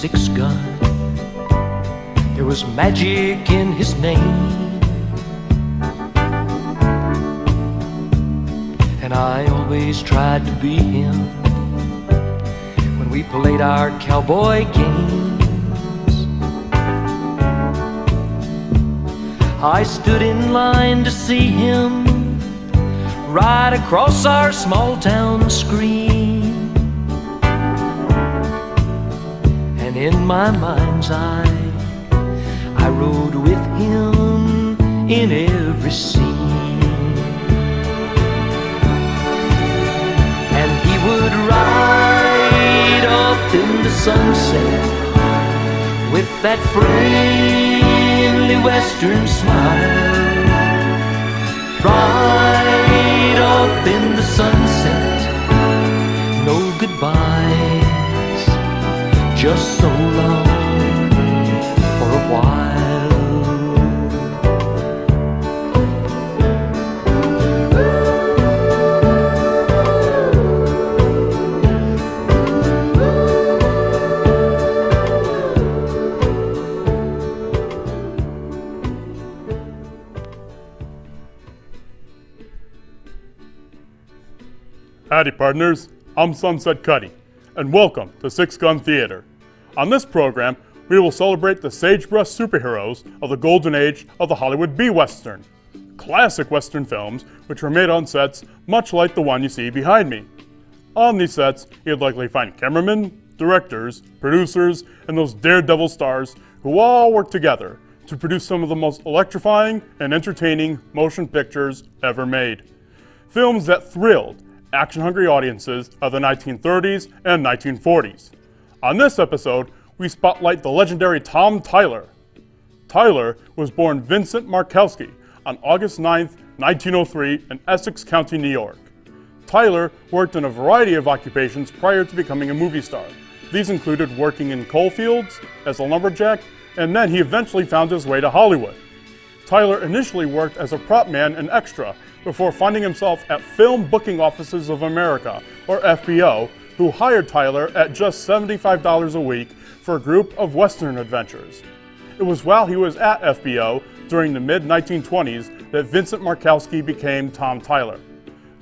six gun. There was magic in his name, and I always tried to be him when we played our cowboy games. I stood in line to see him right across our small town screen, and in my mind's eye I rode with him in every scene. And he would ride off in the sunset with that friendly western smile, right off in the sunset, no goodbyes, just so long for a while. Howdy partners, I'm Sunset Cuddy, and welcome to Six Gun Theater. On this program, we will celebrate the sagebrush superheroes of the golden age of the Hollywood B-Western. Classic Western films which were made on sets much like the one you see behind me. On these sets, you'd likely find cameramen, directors, producers, and those daredevil stars who all work together to produce some of the most electrifying and entertaining motion pictures ever made. Films that thrilled action-hungry audiences of the 1930s and 1940s. On this episode, we spotlight the legendary Tom Tyler. Tyler was born Vincent Markowski on August 9, 1903 in Essex County, New York. Tyler worked in a variety of occupations prior to becoming a movie star. These included working in coal fields as a lumberjack, and then he eventually found his way to Hollywood. Tyler initially worked as a prop man and extra before finding himself at Film Booking Offices of America, or FBO, who hired Tyler at just $75 a week for a group of Western adventures. It was while he was at FBO during the mid-1920s that Vincent Markowski became Tom Tyler.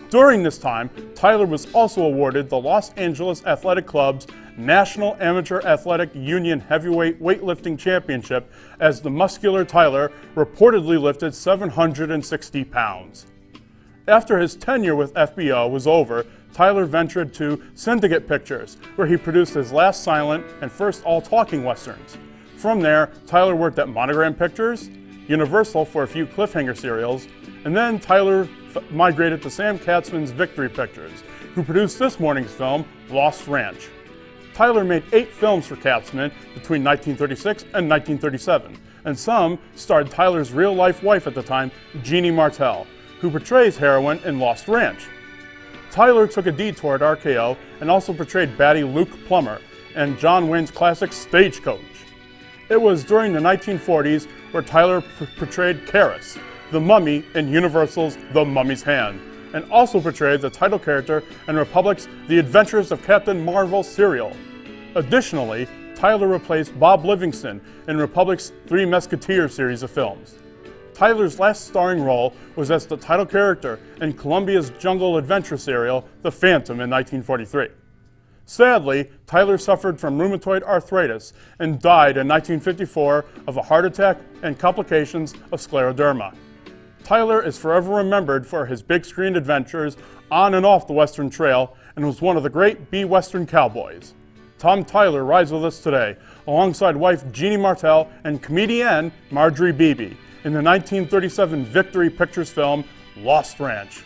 During this time, Tyler was also awarded the Los Angeles Athletic Club's National Amateur Athletic Union Heavyweight Weightlifting Championship as the muscular Tyler reportedly lifted 760 pounds. After his tenure with FBO was over, Tyler ventured to Syndicate Pictures, where he produced his last silent and first all-talking westerns. From there, Tyler worked at Monogram Pictures, Universal for a few cliffhanger serials, and then Tyler migrated to Sam Katzman's Victory Pictures, who produced this morning's film, Lost Ranch. Tyler made 8 films for Katzman between 1936 and 1937, and some starred Tyler's real-life wife at the time, Jeannie Martell, who portrays heroine in Lost Ranch. Tyler took a detour at RKO and also portrayed baddie Luke Plummer in John Wayne's classic Stagecoach. It was during the 1940s where Tyler portrayed Karis, the mummy in Universal's The Mummy's Hand, and also portrayed the title character in Republic's The Adventures of Captain Marvel serial. Additionally, Tyler replaced Bob Livingston in Republic's Three Musketeers series of films. Tyler's last starring role was as the title character in Columbia's jungle adventure serial, The Phantom, in 1943. Sadly, Tyler suffered from rheumatoid arthritis and died in 1954 of a heart attack and complications of scleroderma. Tyler is forever remembered for his big screen adventures on and off the Western Trail and was one of the great B-Western cowboys. Tom Tyler rides with us today, alongside wife Jeannie Martell and comedienne Marjorie Beebe, in the 1937 Victory Pictures film, Lost Ranch.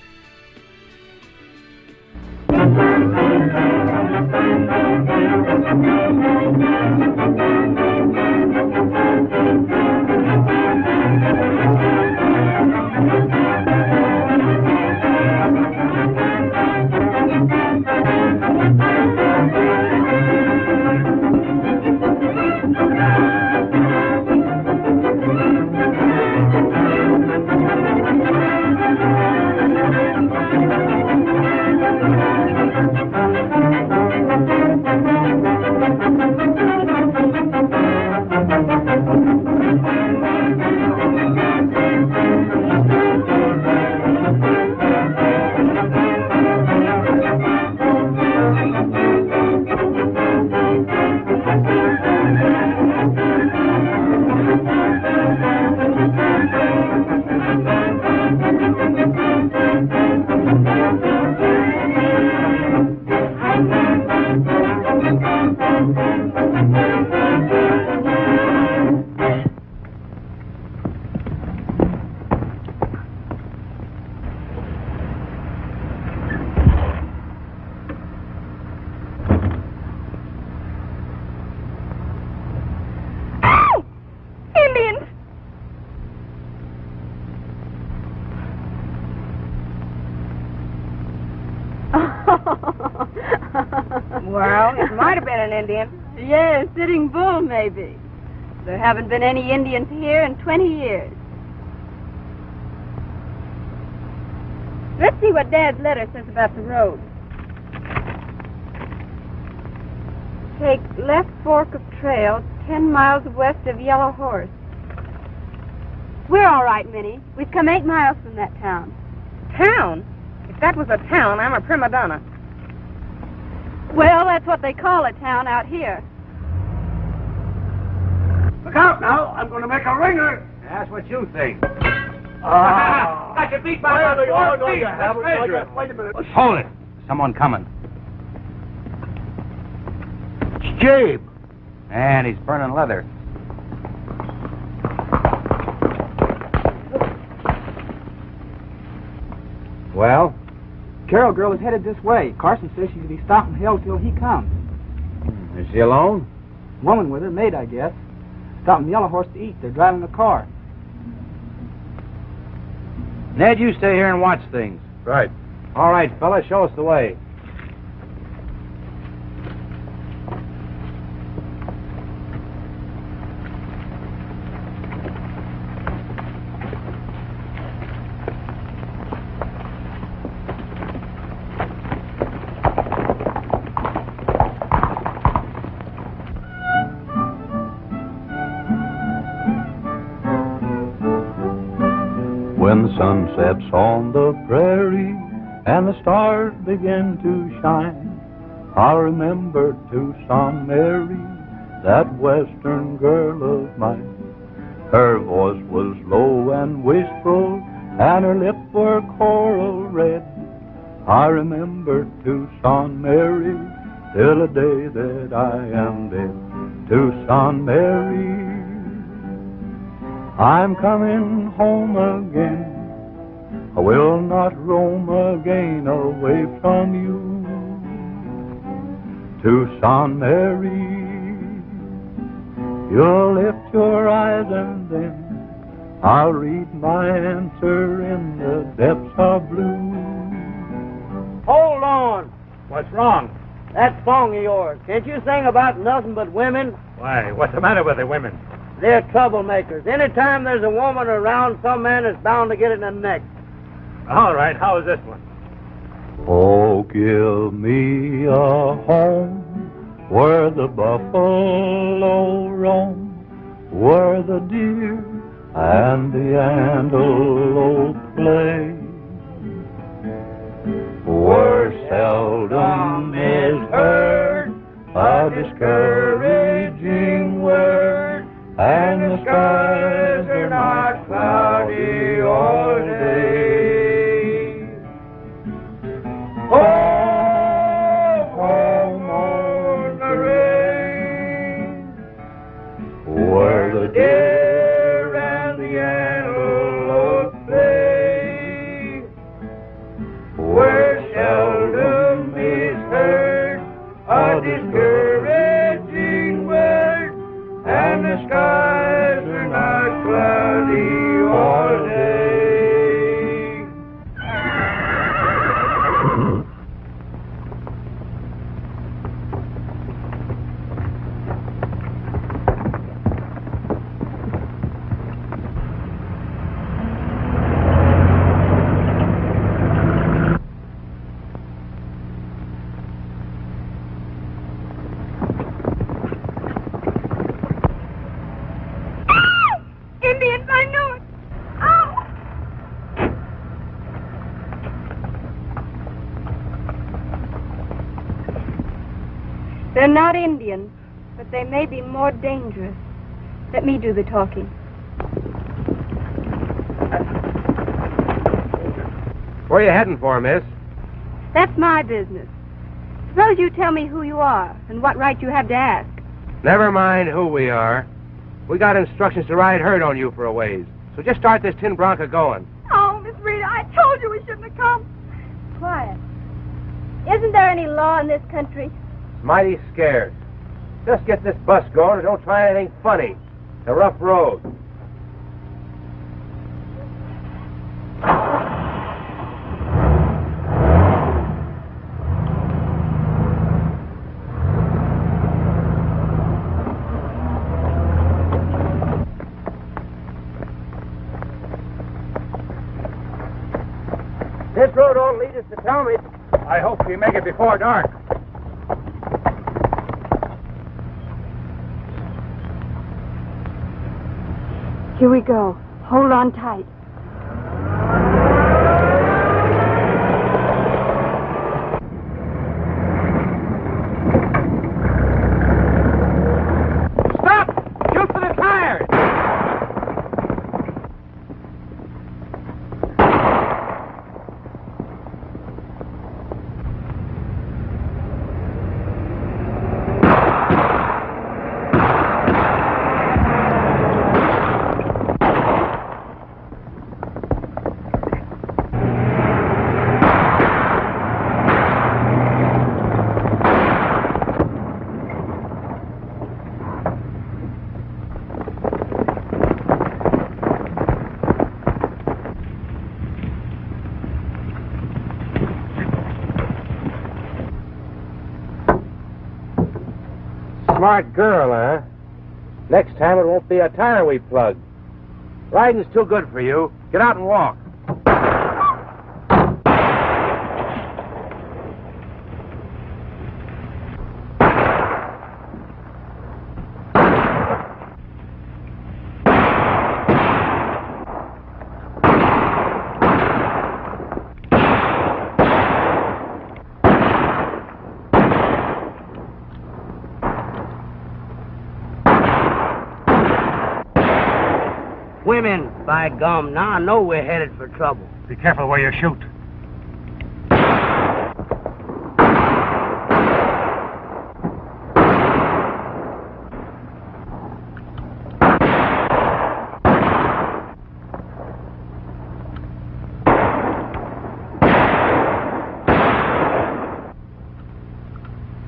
Well, it might have been an Indian. Yes, Sitting Bull, maybe. There haven't been any Indians here in 20 years. Let's see what Dad's letter says about the road. Take left fork of trail 10 miles west of Yellow Horse. We're all right, Minnie. We've come 8 miles from that town. Town? If that was a town, I'm a prima donna. Well, that's what they call a town out here. Look out now! I'm going to make a ringer! That's what you think. I can beat by about 4 feet. Let's measure it. Wait a minute. Hold it. Someone coming. It's Jabe. And he's burning leather. Well? Carol girl is headed this way. Carson says she's to be stopping Hill till he comes. Is she alone? Woman with her, maid, I guess. Stopping Yellow Horse to eat. They're driving a car. Ned, you stay here and watch things. Right. All right, fella, show us the way. When the sun sets on the prairie and the stars begin to shine, I'll remember Tucson Mary, that western girl of mine. Her voice was low and wistful, and her lips were coral red. I remember Tucson Mary till the day that I am dead. Tucson Mary, I'm coming home again. I will not roam again away from you. Tucson Mary, you'll lift your eyes and then I'll read my answer in the depths of blue. Hold on. What's wrong? That song of yours. Can't you sing about nothing but women? Why, what's the matter with the women? They're troublemakers. Anytime there's a woman around, some man is bound to get in the neck. All right, how is this one? Oh, give me a home where the buffalo roam, where the deer and the antelope play, where seldom is heard a discouraging word, and the skies are not cloudy all day. Oh, home on the range, where the deer and the antelope play, where seldom is heard a discouraging word, and the skies are not cloudy all day. Indians, I knew it. Oh! They're not Indians, but they may be more dangerous. Let me do the talking. Where are you heading for, miss? That's my business. Suppose you tell me who you are and what right you have to ask. Never mind who we are. We got instructions to ride herd on you for a ways. So just start this tin Bronco going. Oh, Miss Rita, I told you we shouldn't have come. Quiet. Isn't there any law in this country? Mighty scared. Just get this bus going and don't try anything funny. It's a rough road. This road don't lead us to Talmadge. I hope we make it before dark. Here we go. Hold on tight. Stop! Shoot for the tires! Smart girl, huh? Next time it won't be a tire we plug. Riding's too good for you. Get out and walk. Women, by gum, now I know we're headed for trouble. Be careful where you shoot.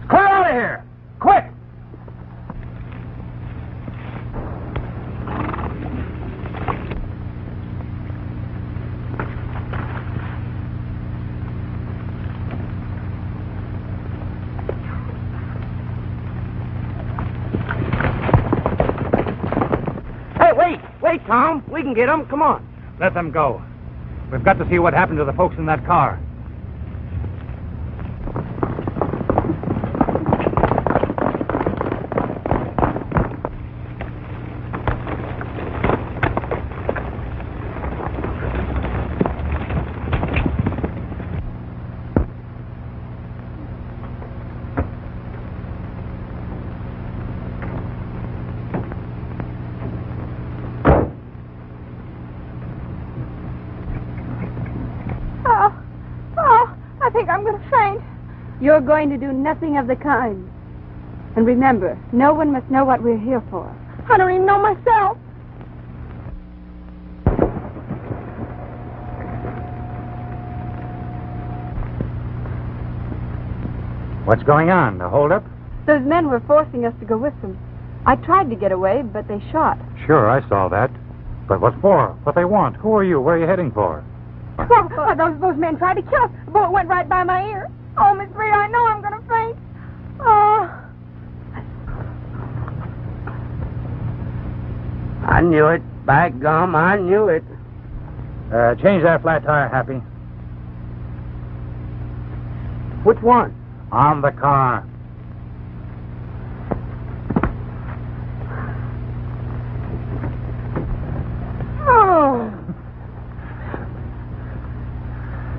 Clear out of here! Quick! Wait, Tom. We can get them. Come on. Let them go. We've got to see what happened to the folks in that car. I think I'm going to faint. You're going to do nothing of the kind. And remember, no one must know what we're here for. I don't even know myself. What's going on? A holdup? Those men were forcing us to go with them. I tried to get away, but they shot. Sure, I saw that. But what for? What they want? Who are you? Where are you heading for? Those men tried to kill us. The bullet went right by my ear. Oh, Miss Rita, I know I'm going to faint. Oh. I knew it. By gum, I knew it. Change that flat tire, Happy. Which one? On the car. Oh.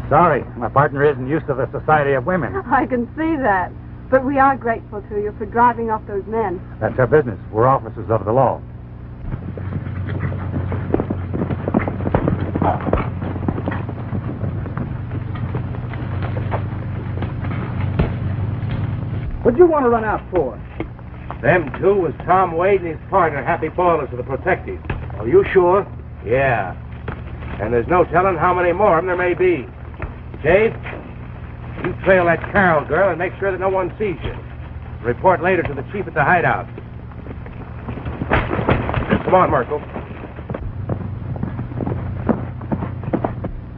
Sorry, my partner isn't used to the society of women. I can see that. But we are grateful to you for driving off those men. That's our business. We're officers of the law. What'd you want to run out for? Them two was Tom Wade and his partner, Happy Boilers of the Protective. Are you sure? Yeah. And there's no telling how many more of them there may be. Dave, you trail that Carol girl and make sure that no one sees you. Report later to the chief at the hideout. Come on, Merkel.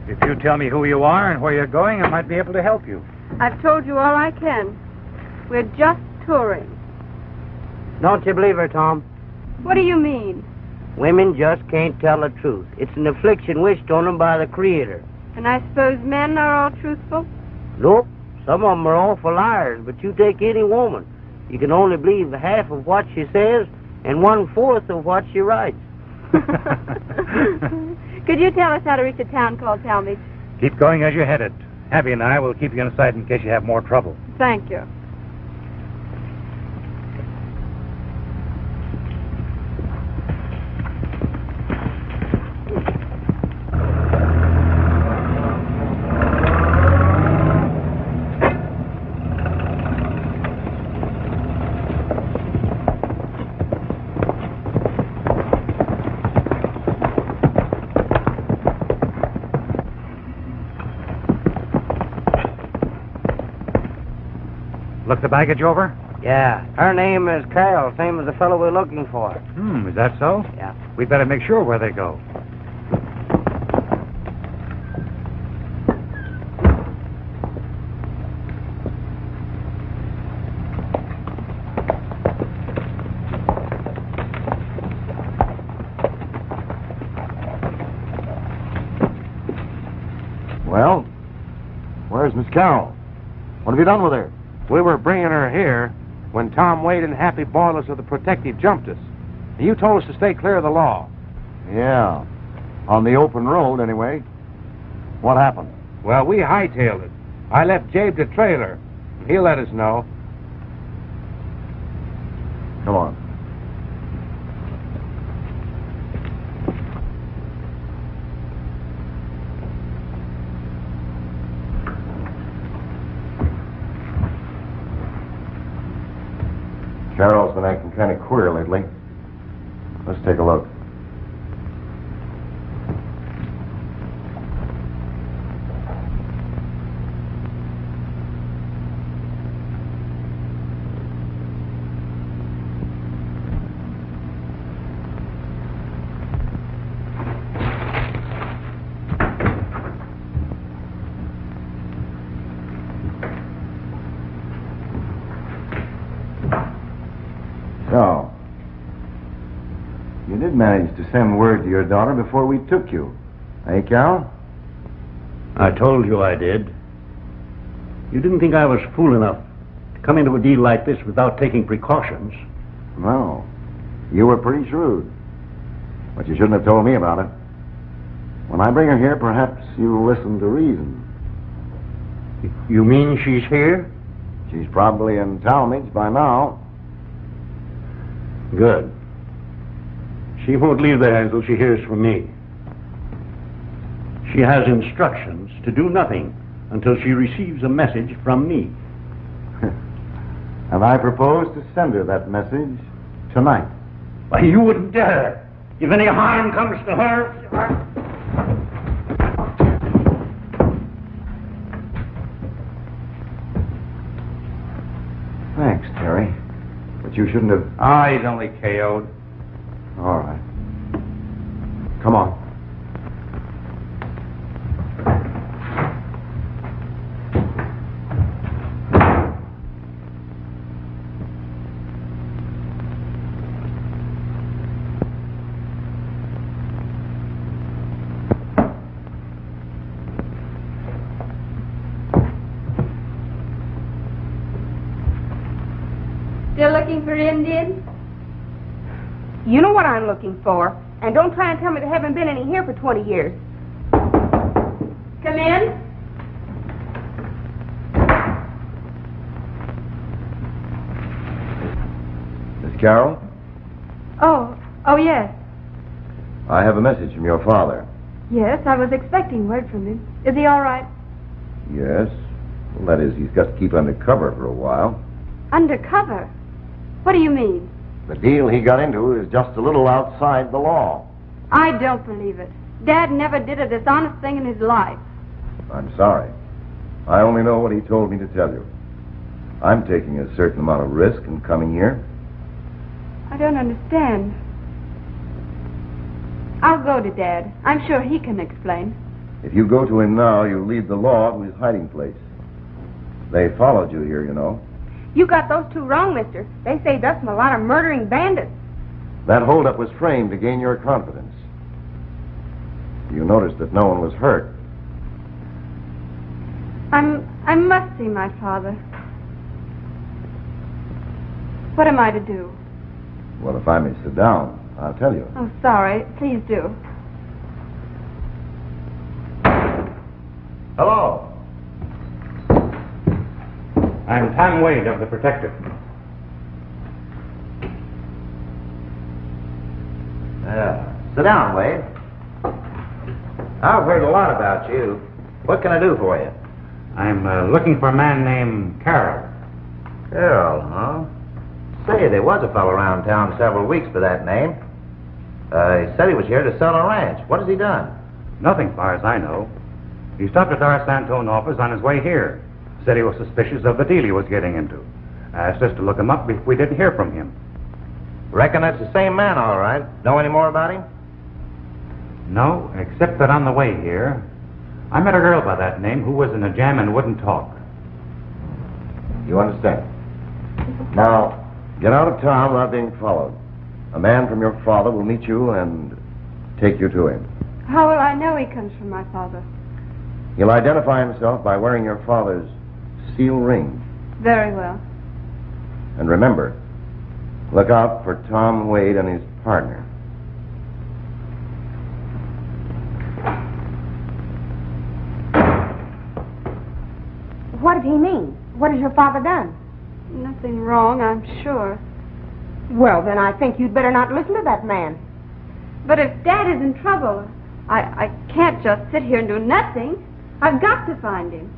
If you tell me who you are and where you're going, I might be able to help you. I've told you all I can. We're just touring. Don't you believe her, Tom? What do you mean? Women just can't tell the truth. It's an affliction wished on them by the Creator. And I suppose men are all truthful? Nope. Some of them are awful liars, but you take any woman. You can only believe half of what she says and 1/4 of what she writes. Could you tell us how to reach a town called Talmadge? Keep going as you're headed. Abby and I will keep you in sight in case you have more trouble. Thank you. Look the baggage over? Yeah. Her name is Carol, same as the fellow we're looking for. Is that so? Yeah. We'd better make sure where they go. Well, where's Miss Carroll? What have you done with her? We were bringing her here when Tom Wade and Happy Boilers of the Protective jumped us. And you told us to stay clear of the law. Yeah, on the open road anyway. What happened? Well, we hightailed it. I left Jabe the trailer. He'll let us know. Come on. Carol's been acting kind of queer lately. Let's take a look. So, you did manage to send word to your daughter before we took you. Eh, Carol? I told you I did. You didn't think I was fool enough to come into a deal like this without taking precautions. No. You were pretty shrewd. But you shouldn't have told me about it. When I bring her here, perhaps you'll listen to reason. You mean she's here? She's probably in Talmadge by now. Good. She won't leave there until she hears from me. She has instructions to do nothing until she receives a message from me. And I propose to send her that message tonight. Why, you wouldn't dare. If any harm comes to her... Thanks, Terry. But you shouldn't have... He's only KO'd. All right. Come on. Still looking for Indians? You know what I'm looking for. And don't try and tell me there haven't been any here for 20 years. Come in. Miss Carroll, Oh, yes. I have a message from your father. Yes, I was expecting word from him. Is he all right? Yes. Well, that is, he's got to keep undercover for a while. Undercover? What do you mean? The deal he got into is just a little outside the law. I don't believe it. Dad never did a dishonest thing in his life. I'm sorry. I only know what he told me to tell you. I'm taking a certain amount of risk in coming here. I don't understand. I'll go to Dad. I'm sure he can explain. If you go to him now, you'll lead the law to his hiding place. They followed you here, you know. You got those two wrong, mister. They saved us from a lot of murdering bandits. That holdup was framed to gain your confidence. You noticed that no one was hurt. I must see my father. What am I to do? Well, if I may sit down, I'll tell you. Oh, sorry. Please do. Hello. I'm Tom Wade of the Protective. Sit down, Wade. I've heard a lot about you. What can I do for you? I'm looking for a man named Carroll. Carroll, huh? Say, there was a fellow around town several weeks by that name. He said he was here to sell a ranch. What has he done? Nothing, far as I know. He stopped at our Santone office on his way here. Said he was suspicious of the deal he was getting into. Asked us to look him up if we didn't hear from him. Reckon that's the same man, all right. Know any more about him? No, except that on the way here, I met a girl by that name who was in a jam and wouldn't talk. You understand? Now, get out of town without being followed. A man from your father will meet you and take you to him. How will I know he comes from my father? He'll identify himself by wearing your father's seal ring. Very well. And remember, look out for Tom Wade and his partner. What did he mean? What has your father done? Nothing wrong, I'm sure. Well, then I think you'd better not listen to that man. But if Dad is in trouble, I can't just sit here and do nothing. I've got to find him.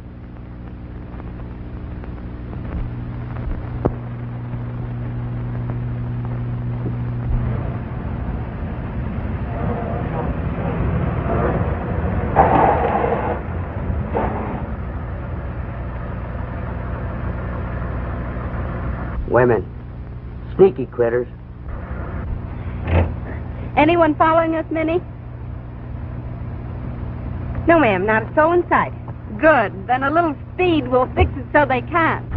Women. Sneaky critters. Anyone following us, Minnie? No, ma'am, not a soul in sight. Good. Then a little speed will fix it so they can't.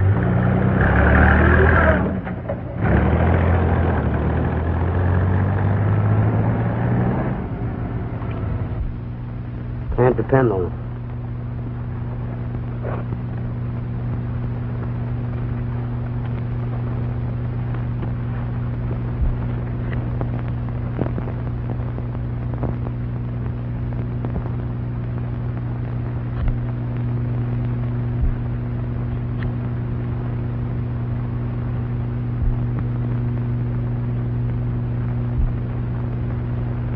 Can't depend on them.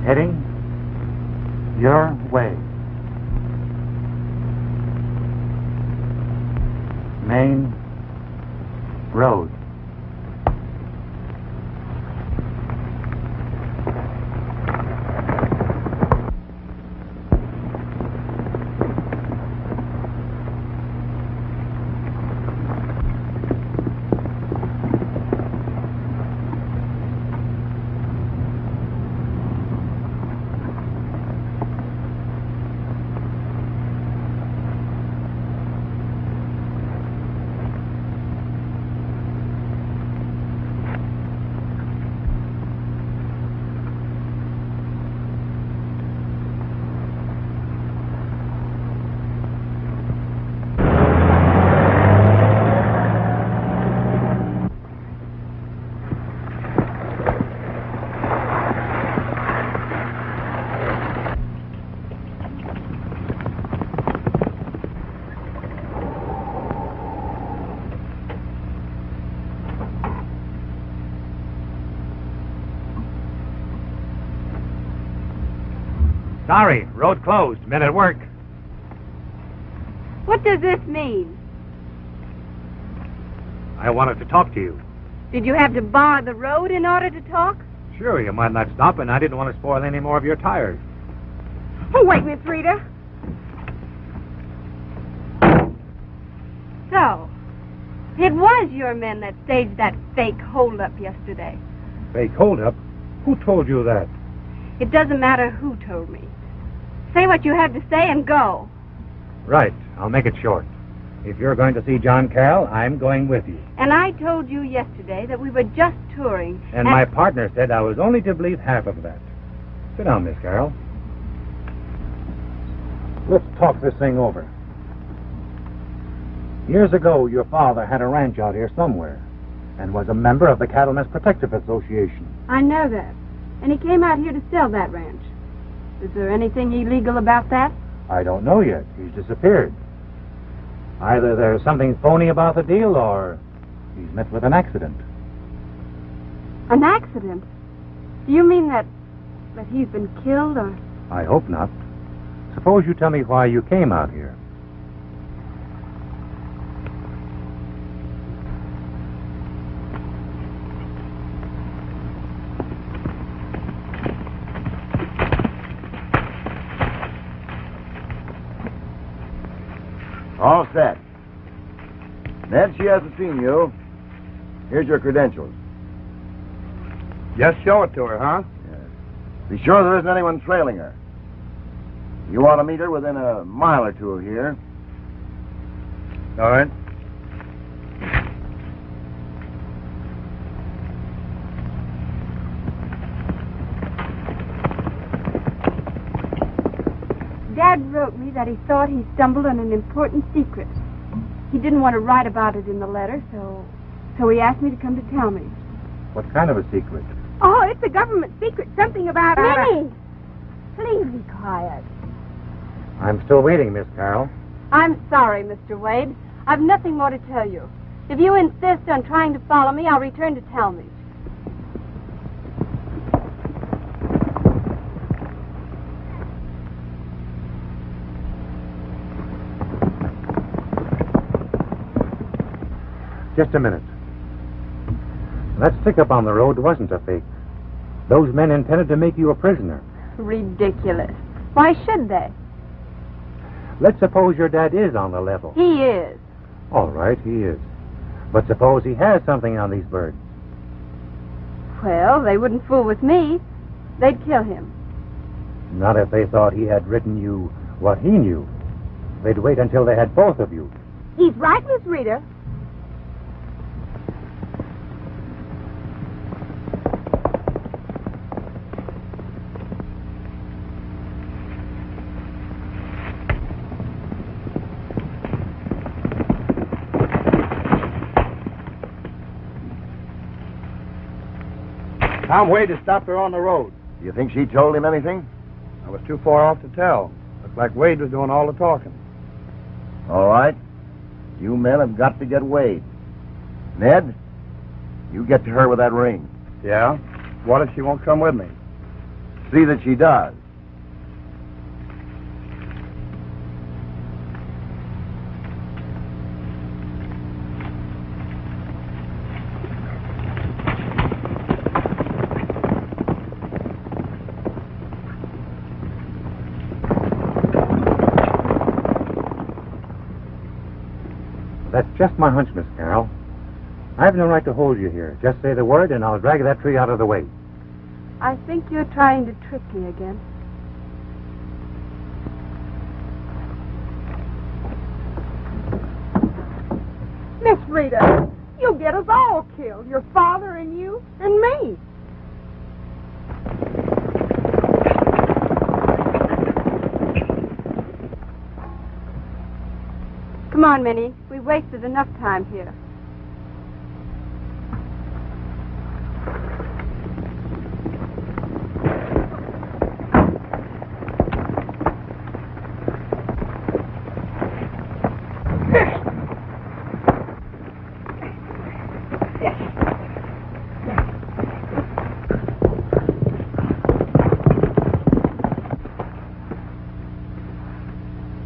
Heading your way. Main Road. Sorry, road closed. Men at work. What does this mean? I wanted to talk to you. Did you have to bar the road in order to talk? Sure, you might not stop, and I didn't want to spoil any more of your tires. Oh, wait, Miss Rita. So, it was your men that staged that fake holdup yesterday. Fake holdup? Who told you that? It doesn't matter who told me. Say what you have to say and go. Right. I'll make it short. If you're going to see John Carroll, I'm going with you. And I told you yesterday that we were just touring. And my partner said I was only to believe half of that. Sit down, Miss Carroll. Let's talk this thing over. Years ago, your father had a ranch out here somewhere and was a member of the Cattlemen's Protective Association. I know that. And he came out here to sell that ranch. Is there anything illegal about that? I don't know yet. He's disappeared. Either there's something phony about the deal or he's met with an accident. An accident? Do you mean that he's been killed or... I hope not. Suppose you tell me why you came out here. All set. Ned, she hasn't seen you. Here's your credentials. Just show it to her, huh? Yes. Be sure there isn't anyone trailing her. You want to meet her within a mile or two of here. All right. Dad wrote me that he thought he stumbled on an important secret. He didn't want to write about it in the letter, so he asked me to come to tell me. What kind of a secret? Oh, it's a government secret. Something about... Minnie! Please be quiet. I'm still waiting, Miss Carroll. I'm sorry, Mr. Wade. I've nothing more to tell you. If you insist on trying to follow me, I'll return to tell me. Just a minute. That stick-up on the road wasn't a fake. Those men intended to make you a prisoner. Ridiculous. Why should they? Let's suppose your dad is on the level. He is. All right, he is. But suppose he has something on these birds. Well, they wouldn't fool with me. They'd kill him. Not if they thought he had written you what he knew. They'd wait until they had both of you. He's right, Miss Rita. Tom Wade has stopped her on the road. Do you think she told him anything? I was too far off to tell. Looked like Wade was doing all the talking. All right. You men have got to get Wade. Ned, you get to her with that ring. Yeah? What if she won't come with me? See that she does. That's just my hunch, Miss Carroll. I have no right to hold you here. Just say the word, and I'll drag that tree out of the way. I think you're trying to trick me again. Miss Rita, you'll get us all killed. Your father and you and me. Come on, Minnie. We've wasted enough time here.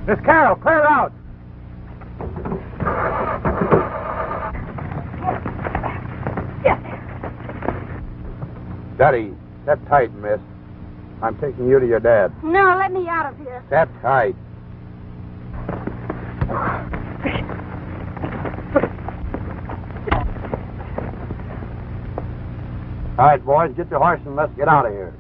Miss Carroll, clear out! Cuddy, set tight, miss. I'm taking you to your dad. No, let me out of here. Set tight. All right, boys, get your horse and let's get out of here.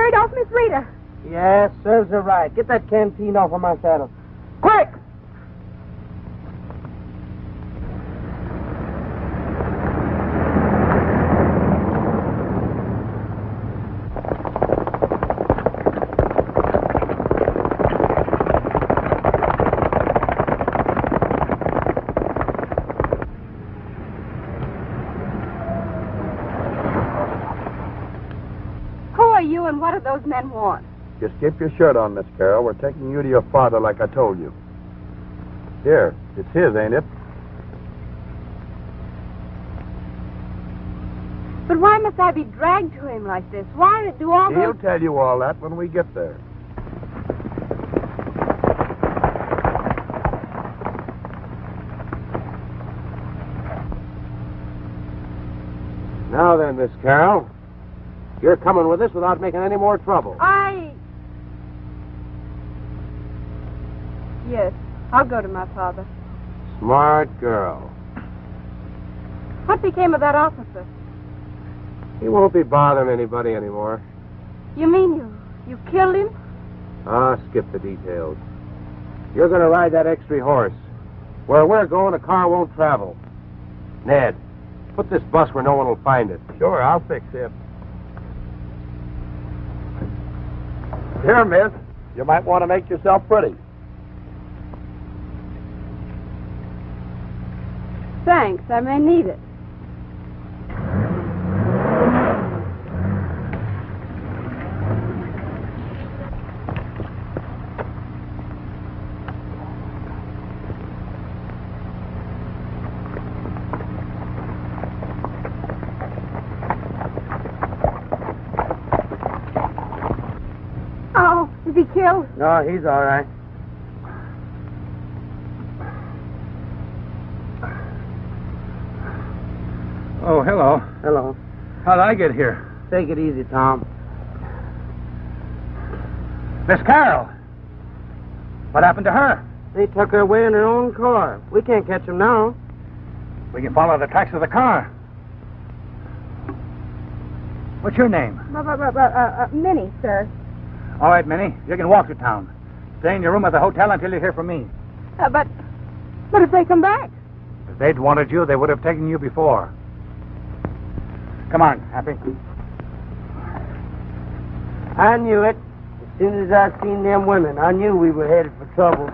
carried off Miss Rita. Yes, serves her right. Get that canteen off of my saddle. Quick! Who are you and what do those men want? Just keep your shirt on, Miss Carroll. We're taking you to your father like I told you. Here, it's his, ain't it? But why must I be dragged to him like this? Why do all He'll those... tell you all that when we get there. Now then, Miss Carroll. You're coming with us without making any more trouble. Yes, I'll go to my father. Smart girl. What became of that officer? He won't be bothering anybody anymore. You mean you killed him? Ah, skip the details. You're going to ride that extra horse. Where we're going, a car won't travel. Ned, put this bus where no one will find it. Sure, I'll fix it. Here, miss. You might want to make yourself pretty. Thanks, I may need it. Oh, is he killed? No, he's all right. Oh, hello. Hello. How'd I get here? Take it easy, Tom. Miss Carroll. What happened to her? They took her away in her own car. We can't catch them now. We can follow the tracks of the car. What's your name? Minnie, sir. All right, Minnie. You can walk to town. Stay in your room at the hotel until you hear from me. But if they come back? If they'd wanted you, they would have taken you before. Come on, Happy. I knew it. As soon as I seen them women, I knew we were headed for trouble.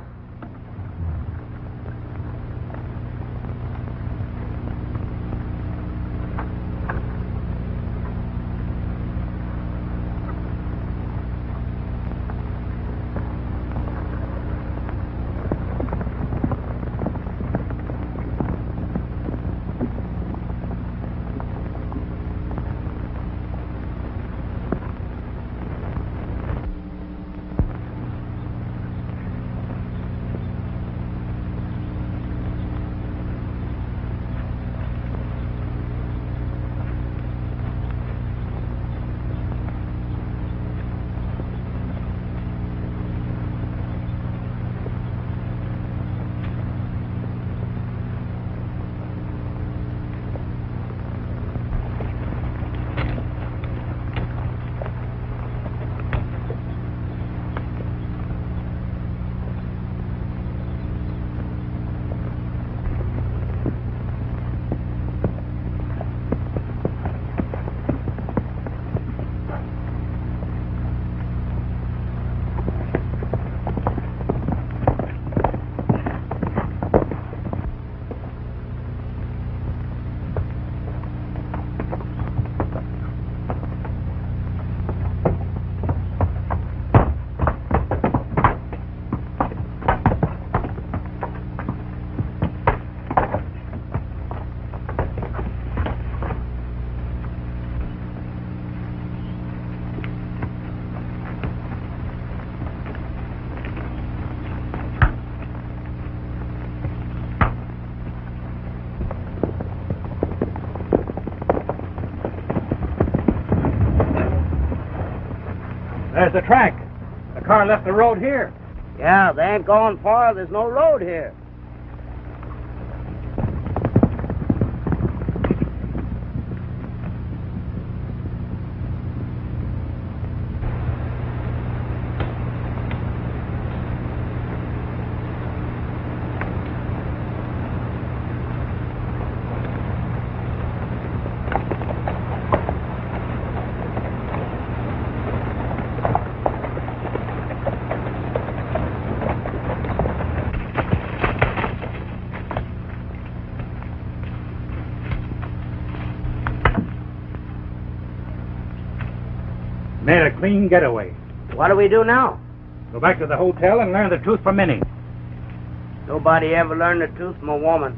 There's the track. The car left the road here. Yeah, they ain't gone far. There's no road here. Made a clean getaway. What do we do now? Go back to the hotel and learn the truth from Minnie. Nobody ever learned the truth from a woman.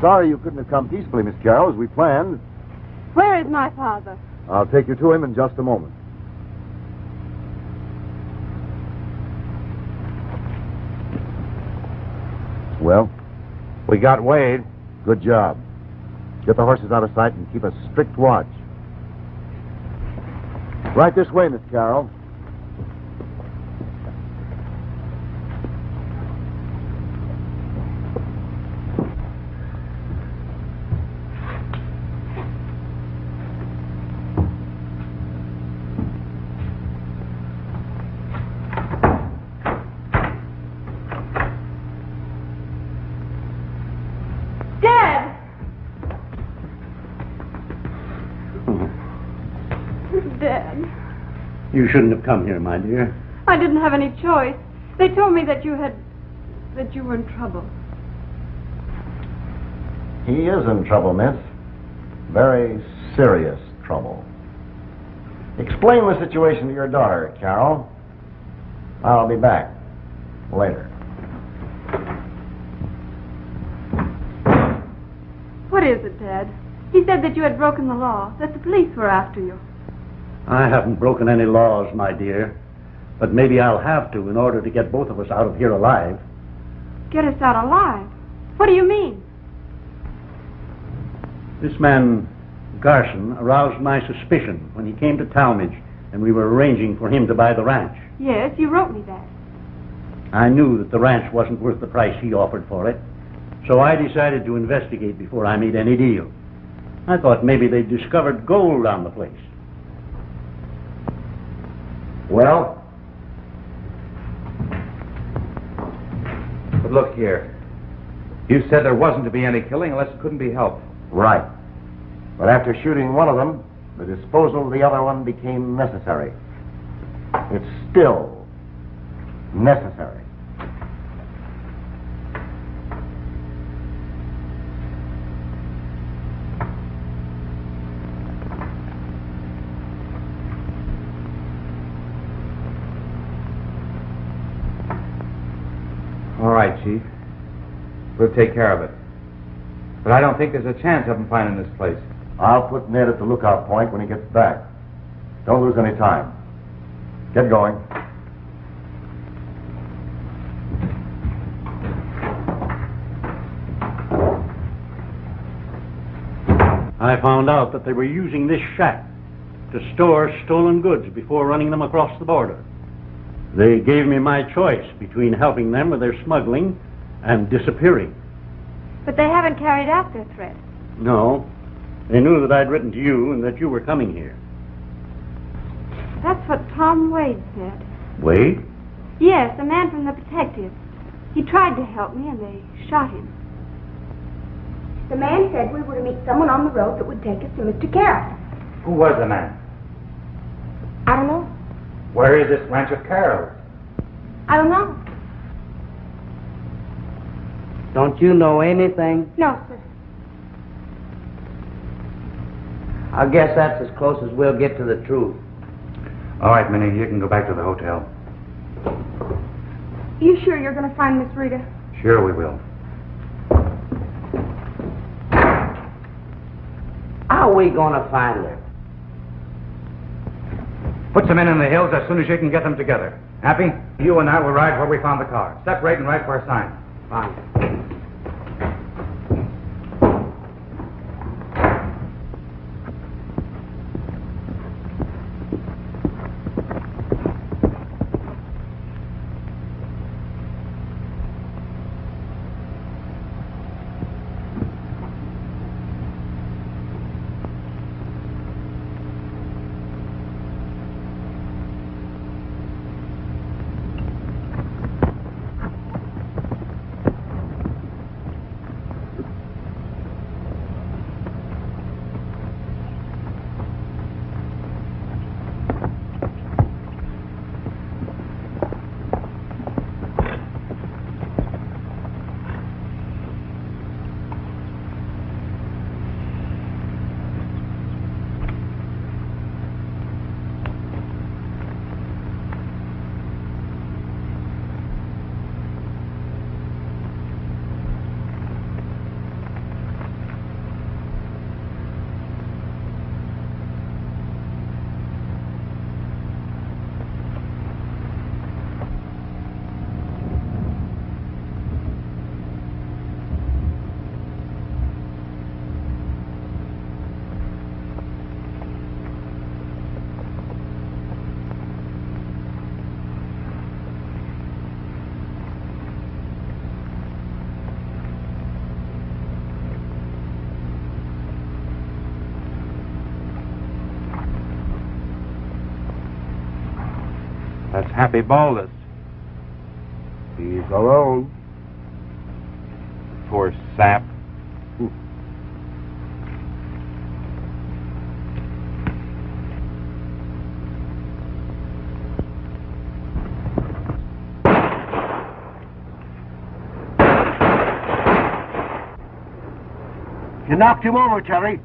Sorry you couldn't have come peacefully, Miss Carroll, as we planned. Where is my father? I'll take you to him in just a moment. Well? We got Wade. Good job. Get the horses out of sight and keep a strict watch. Right this way, Miss Carroll. Dad, You shouldn't have come here, my dear. I didn't have any choice. They told me that you were in trouble. He is in trouble, miss. Very serious trouble. Explain the situation to your daughter, Carol. I'll be back later. What is it, Dad? He said that you had broken the law, that the police were after you. I haven't broken any laws, my dear. But maybe I'll have to in order to get both of us out of here alive. Get us out alive? What do you mean? This man, Garson, aroused my suspicion when he came to Talmadge and we were arranging for him to buy the ranch. Yes, you wrote me that. I knew that the ranch wasn't worth the price he offered for it, so I decided to investigate before I made any deal. I thought maybe they'd discovered gold on the place. Well? But look here. You said there wasn't to be any killing unless it couldn't be helped. Right. But after shooting one of them, the disposal of the other one became necessary. It's still necessary. All right, Chief. We'll take care of it. But I don't think there's a chance of him finding this place. I'll put Ned at the lookout point when he gets back. Don't lose any time. Get going. I found out that they were using this shack to store stolen goods before running them across the border. They gave me my choice between helping them with their smuggling and disappearing. But they haven't carried out their threat. No. They knew that I'd written to you and that you were coming here. That's what Tom Wade said. Wade? Yes, the man from the detective. He tried to help me and they shot him. The man said we were to meet someone on the road that would take us to Mr. Carroll. Who was the man? I don't know. Where is this ranch of Carroll's? I don't know. Don't you know anything? No, sir. I guess that's as close as we'll get to the truth. All right, Minnie, you can go back to the hotel. You sure you're going to find Miss Rita? Sure we will. How are we gonna find her? Put some men in the hills as soon as you can get them together. Happy? You and I will ride where we found the car. Separate and write for a sign. Fine. That's Happy Baldus. He's alone. Poor sap. You knocked him over, Terry.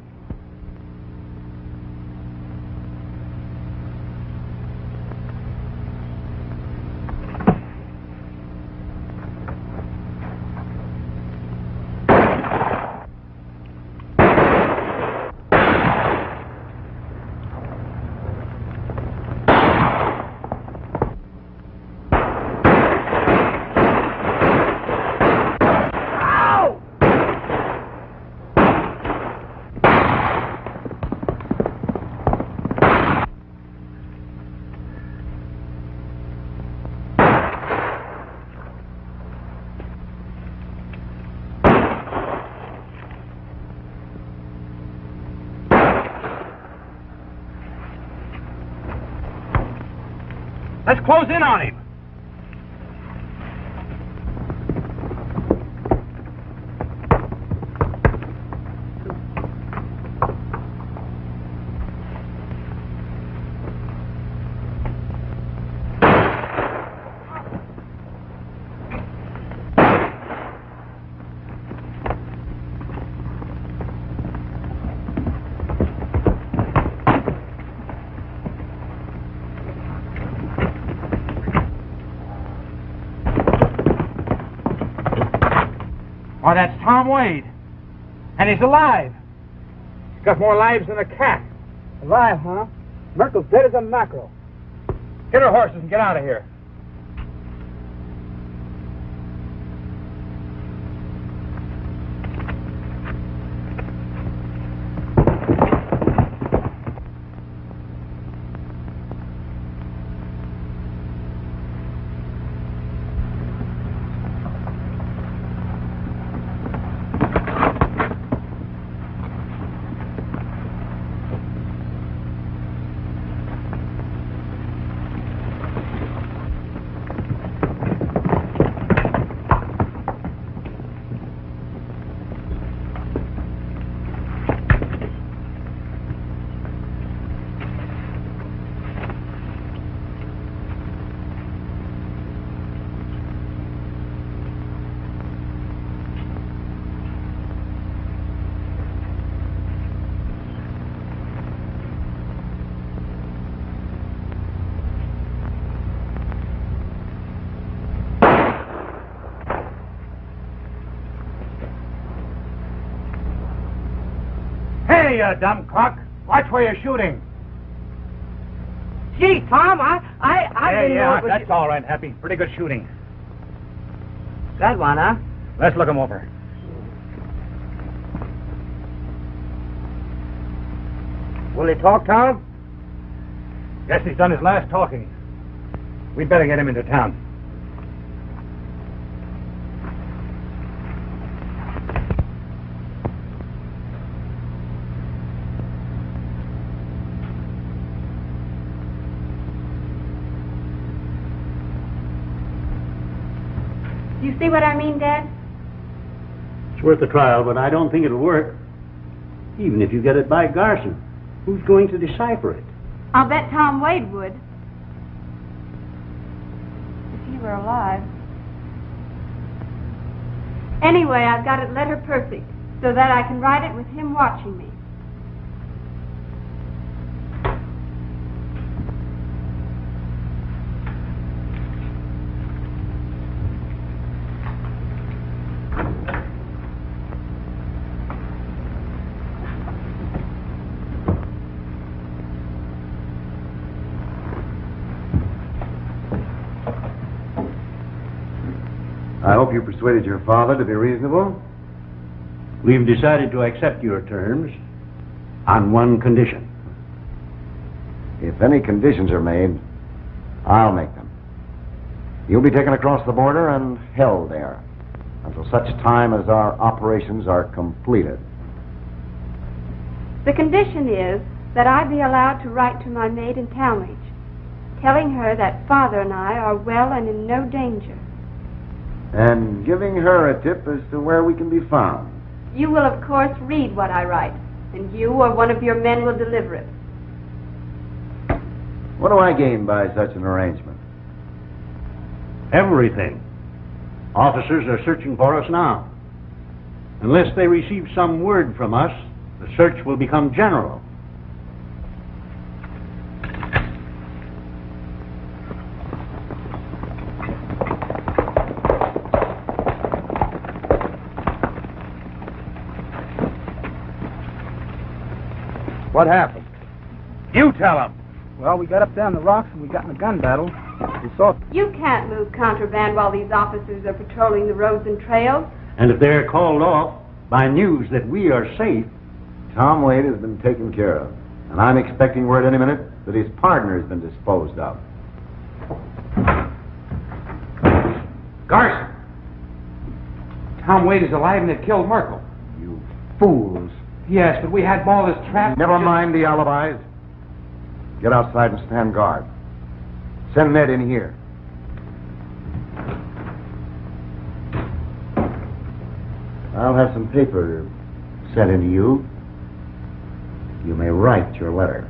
Let's close in on him. Why, that's Tom Wade. And he's alive. He's got more lives than a cat. Alive, huh? Merkel's dead as a mackerel. Get our horses and get out of here. Hey, you dumb cock. Watch where you're shooting. Gee, Tom, I didn't know it was... That's all right, Happy. Pretty good shooting. That one, huh? Let's look him over. Will he talk, Tom? Guess he's done his last talking. We'd better get him into town. You see what I mean, Dad? It's worth a trial, but I don't think it'll work. Even if you get it by Garson, who's going to decipher it? I'll bet Tom Wade would. If he were alive. Anyway, I've got it letter perfect, so that I can write it with him watching me. I hope you persuaded your father to be reasonable. We've decided to accept your terms on one condition. If any conditions are made, I'll make them. You'll be taken across the border and held there until such time as our operations are completed. The condition is that I be allowed to write to my maid in Talmadge, telling her that Father and I are well and in no danger. And giving her a tip as to where we can be found. You will, of course, read what I write, and you or one of your men will deliver it. What do I gain by such an arrangement? Everything. Officers are searching for us now. Unless they receive some word from us, the search will become general. What happened? You tell him. Well, we got up there on the rocks and we got in a gun battle. We saw... You can't move contraband while these officers are patrolling the roads and trails. And if they're called off by news that we are safe... Tom Wade has been taken care of. And I'm expecting word any minute that his partner has been disposed of. Garson! Tom Wade is alive and had killed Merkel. You fools. Yes, but we had Ball as trapped. Never mind the alibis. Get outside and stand guard. Send Ned in here. I'll have some paper sent in to you. You may write your letter.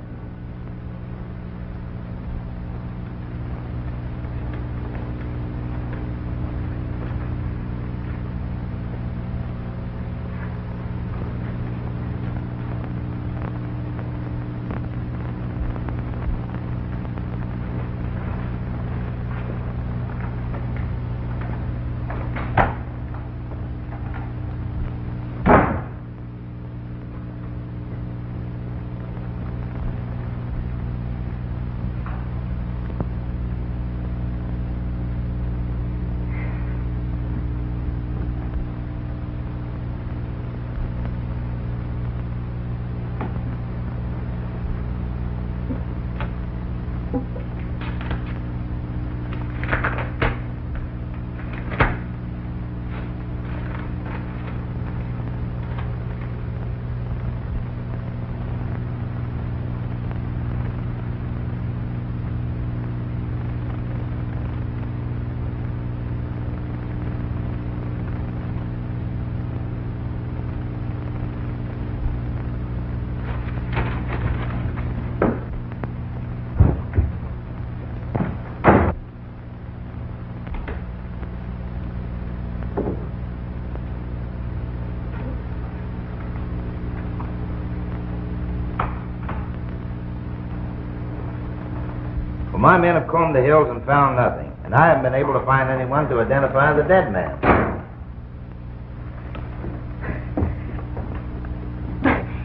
My men have combed the hills and found nothing, and I haven't been able to find anyone to identify the dead man.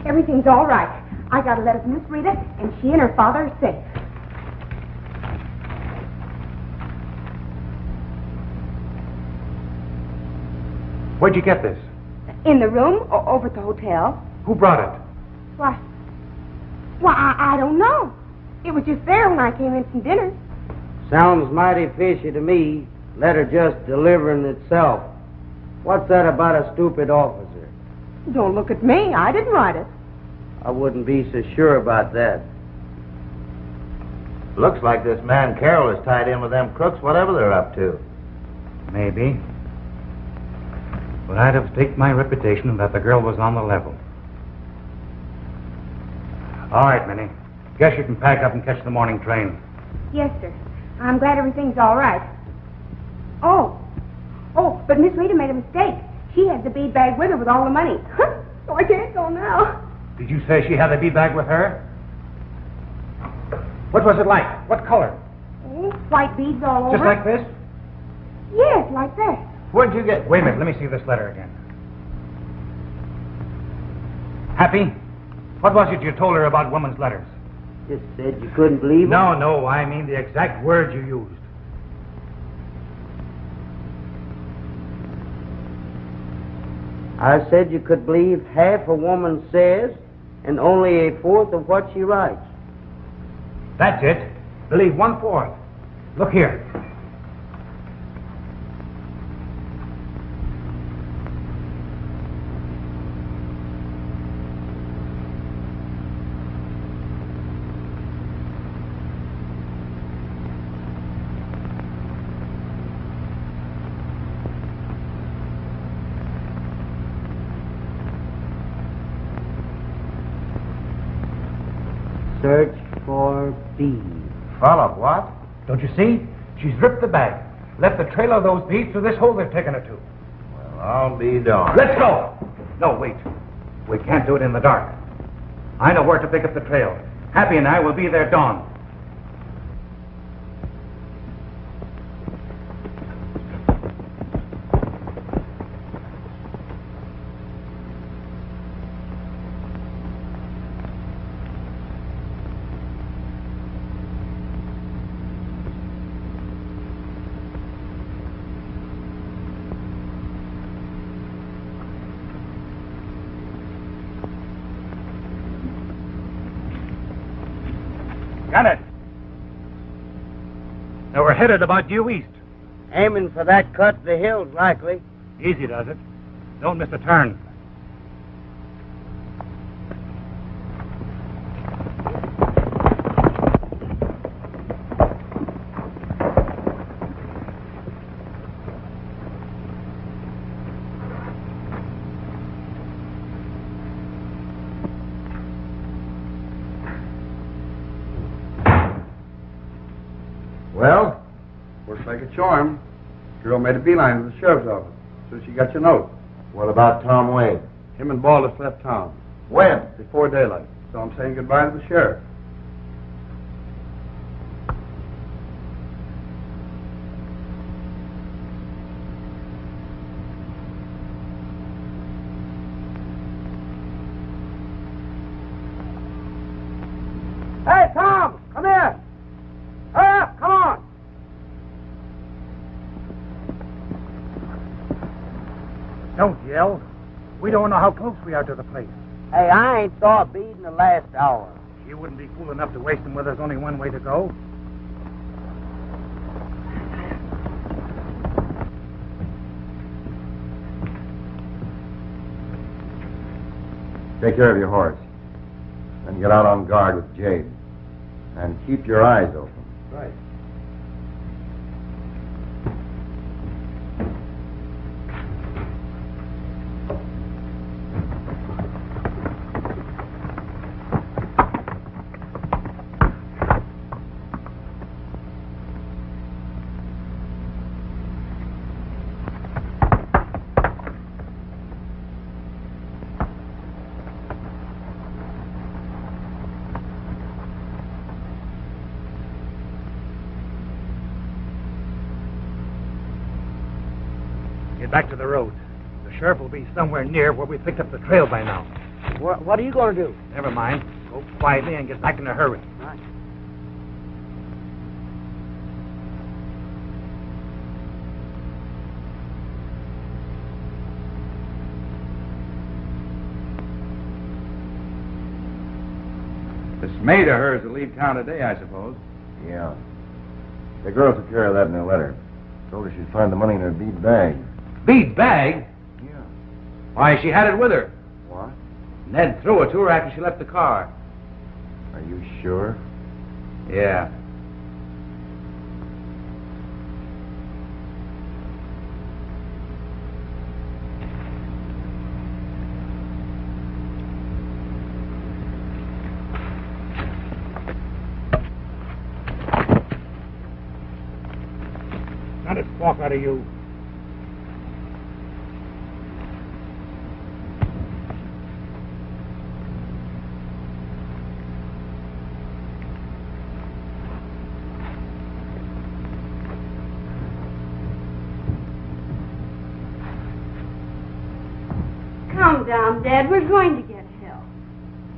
Everything's all right. I got a letter from Miss Rita, and she and her father are safe. Where'd you get this? In the room over at the hotel. Who brought it? Why, I don't know. It was just there when I came in from dinner. Sounds mighty fishy to me. Letter just delivering itself. What's that about a stupid officer? Don't look at me. I didn't write it. I wouldn't be so sure about that. Looks like this man Carroll is tied in with them crooks, whatever they're up to. Maybe. But I'd have staked my reputation that the girl was on the level. All right, Minnie. Guess you can pack up and catch the morning train. Yes, sir. I'm glad everything's all right. Oh, but Miss Rita made a mistake. She had the bead bag with her with all the money. So I can't go now. Did you say she had the bead bag with her? What was it like? What color? Oh, white beads all over. Just like this? Yes, like that. Where'd you get... Wait a minute, let me see this letter again. Happy? What was it you told her about women's letters? Just said you couldn't believe it? No, I mean the exact words you used. I said you could believe half a woman says and only a fourth of what she writes. That's it. Believe 1/4. Look here. Search for beads. Full of what? Don't you see? She's ripped the bag. Left the trail of those beads through this hole they've taken her to. Well, I'll be darned. Let's go! No, wait. We can't do it in the dark. I know where to pick up the trail. Happy and I will be there dawn. Got it. Now we're headed about due east. Aiming for that cut of the hills, likely. Easy does it. Don't miss a turn. Well, looks like a charm. Girl made a beeline to the sheriff's office. So she got your note. What about Tom Wade? Him and Baldus left town. When? Before daylight. So I'm saying goodbye to the sheriff. Hey, Tom! Come here! Hurry up! Come on! Don't yell. We don't know how close we are to the place. Hey, I ain't saw a bead in the last hour. You wouldn't be fool enough to waste them where there's only one way to go. Take care of your horse. Then get out on guard with Jade. And keep your eyes open. Right. Get back to the road. The sheriff will be somewhere near where we picked up the trail by now. What are you going to do? Never mind. Go quietly and get back in a hurry. Right. This maid of hers will leave town today, I suppose. Yeah. The girl took care of that in her letter. Told her she'd find the money in her bead bag. Bead bag? Yeah. Why, she had it with her. What? Ned threw it to her after she left the car. Are you sure? Yeah. Not a squawk out of you. Calm down, Dad. We're going to get help.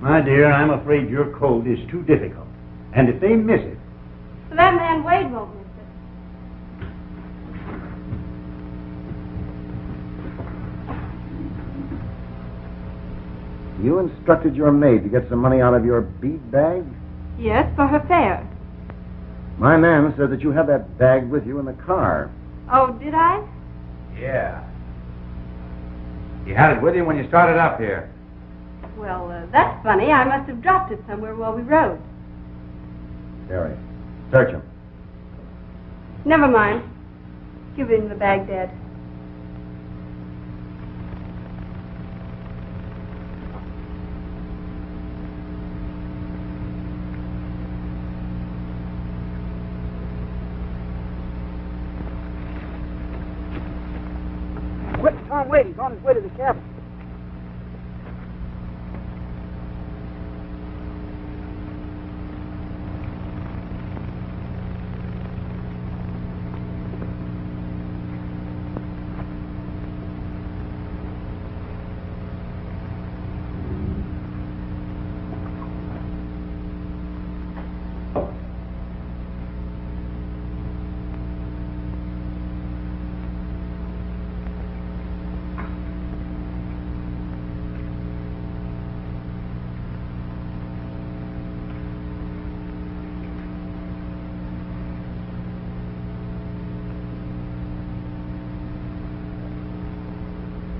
My dear, I'm afraid your code is too difficult. And if they miss it, But that man Wade won't miss it. You instructed your maid to get some money out of your bead bag? Yes, for her fare. My man said that you had that bag with you in the car. Oh, did I? Yeah. You had it with you when you started up here. Well, that's funny. I must have dropped it somewhere while we rode. Harry, search him. Never mind. Give him the bag, Dad. Quick, Tom, wait. He's on his way to the cabin.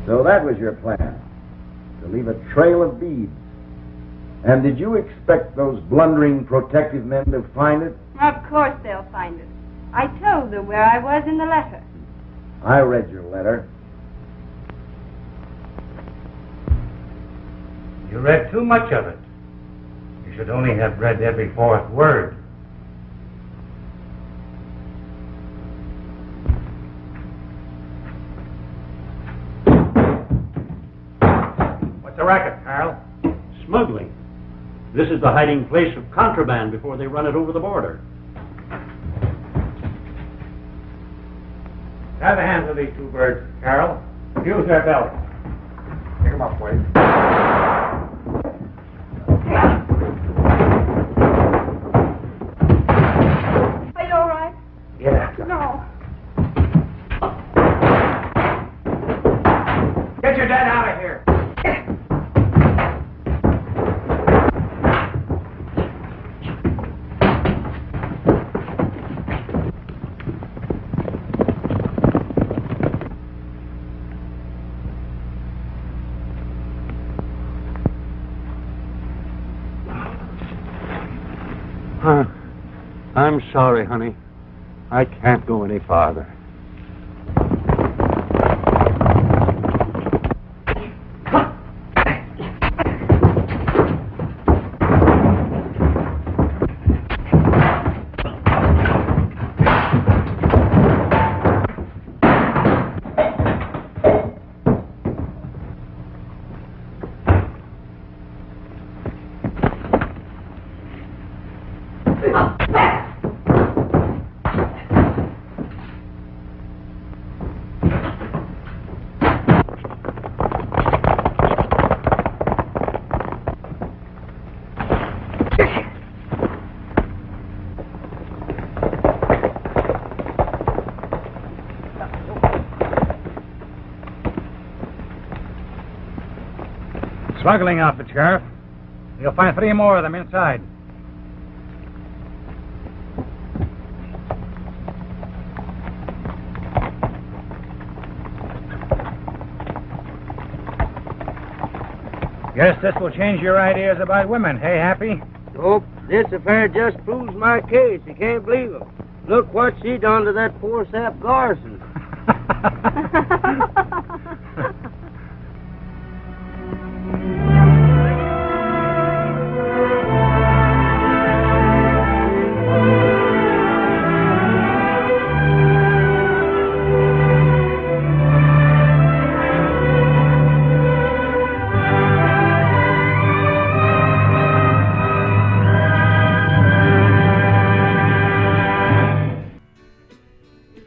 So that was your plan, to leave a trail of beads. And did you expect those blundering protective men to find it? Of course they'll find it. I told them where I was in the letter. I read your letter. You read too much of it. You should only have read every fourth word. What's the racket, Carl? Smuggling. This is the hiding place of contraband before they run it over the border. Tie the hands of these two birds, Carol. Use their belts. Pick them up, Wade. Are you all right? Yeah. No. Get your dad out of here. I'm sorry, honey. I can't go any farther. Smuggling outfit, Sheriff. You'll find 3 more of them inside. Guess this will change your ideas about women, hey, Happy? Nope. This affair just proves my case. You can't believe it. Look what she done to that poor sap Garson.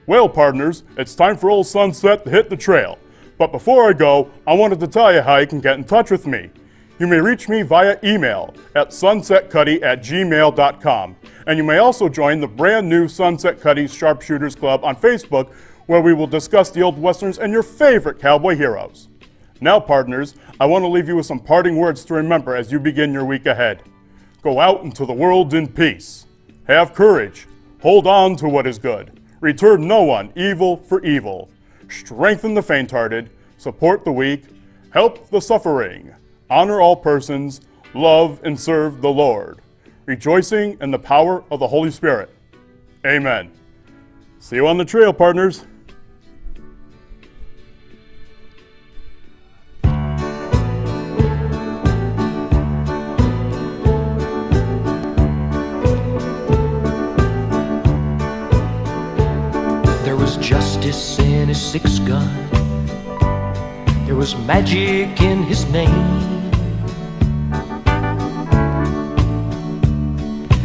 Well, partners, it's time for old Sunset to hit the trail. But before I go, I wanted to tell you how you can get in touch with me. You may reach me via email at sunsetcuddy@gmail.com. And you may also join the brand new Sunset Cuddy Sharpshooters Club on Facebook, where we will discuss the old westerns and your favorite cowboy heroes. Now, partners, I want to leave you with some parting words to remember as you begin your week ahead. Go out into the world in peace. Have courage. Hold on to what is good. Return no one evil for evil. Strengthen the faint-hearted. Support the weak. Help the suffering. Honor all persons. Love and serve the Lord. Rejoicing in the power of the Holy Spirit. Amen. See you on the trail, partners. There was justice in his 6-gun. There was magic in his name,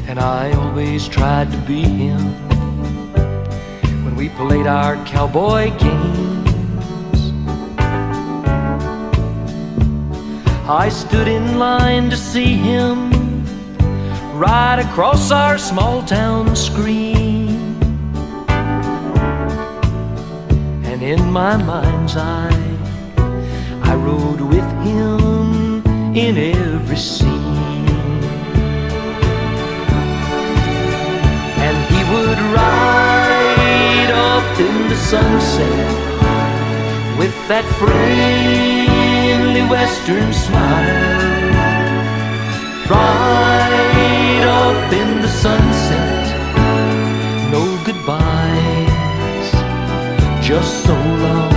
and I always tried to be him when we played our cowboy games. I stood in line to see him right across our small town screen, and in my mind's eye I rode with him in every scene. And he would ride off in the sunset with that friendly western smile, right off in the sunset. No goodbyes, just so long.